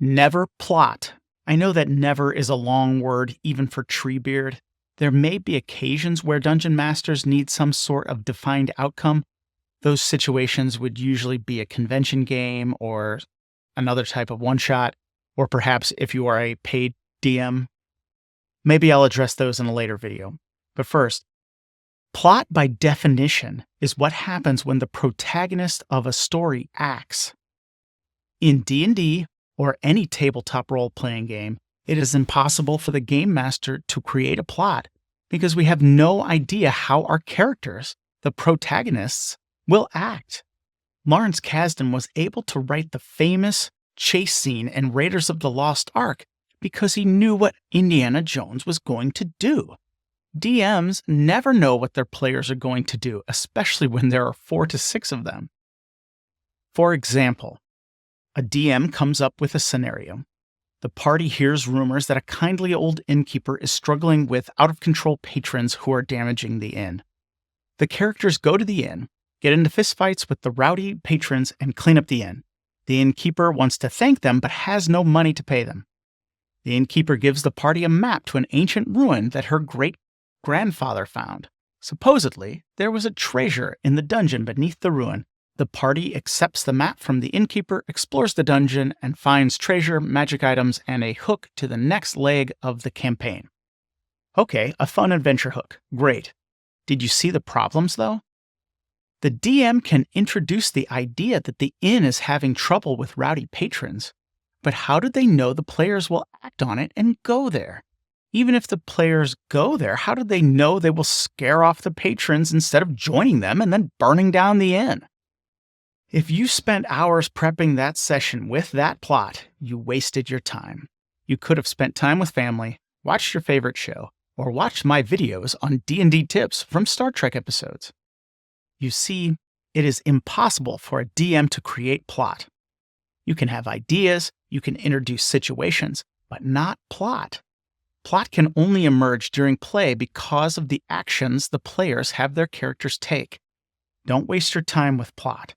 Never plot. I know that never is a long word, even for Treebeard. There may be occasions where dungeon masters need some sort of defined outcome. Those situations would usually be a convention game or another type of one-shot, or perhaps if you are a paid DM. Maybe I'll address those in a later video. But first, plot by definition is what happens when the protagonist of a story acts. In D&D, or any tabletop role-playing game, it is impossible for the game master to create a plot because we have no idea how our characters, the protagonists, will act. Lawrence Kasdan was able to write the famous chase scene in Raiders of the Lost Ark because he knew what Indiana Jones was going to do. DMs never know what their players are going to do, especially when there are 4 to 6 of them. For example, a DM comes up with a scenario. The party hears rumors that a kindly old innkeeper is struggling with out-of-control patrons who are damaging the inn. The characters go to the inn, get into fistfights with the rowdy patrons, and clean up the inn. The innkeeper wants to thank them but has no money to pay them. The innkeeper gives the party a map to an ancient ruin that her great-grandfather found. Supposedly, there was a treasure in the dungeon beneath the ruin. The party accepts the map from the innkeeper, explores the dungeon, and finds treasure, magic items, and a hook to the next leg of the campaign. Okay, a fun adventure hook. Great. Did you see the problems, though? The DM can introduce the idea that the inn is having trouble with rowdy patrons, but how do they know the players will act on it and go there? Even if the players go there, how do they know they will scare off the patrons instead of joining them and then burning down the inn? If you spent hours prepping that session with that plot, you wasted your time. You could have spent time with family, watched your favorite show, or watched my videos on D&D tips from Star Trek episodes. You see, it is impossible for a DM to create plot. You can have ideas, you can introduce situations, but not plot. Plot can only emerge during play because of the actions the players have their characters take. Don't waste your time with plot.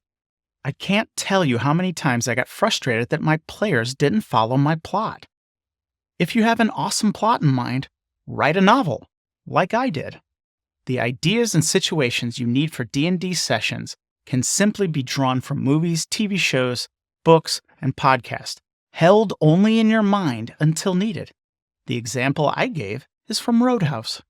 I can't tell you how many times I got frustrated that my players didn't follow my plot. If you have an awesome plot in mind, write a novel, like I did. The ideas and situations you need for D&D sessions can simply be drawn from movies, TV shows, books, and podcasts, held only in your mind until needed. The example I gave is from Roadhouse.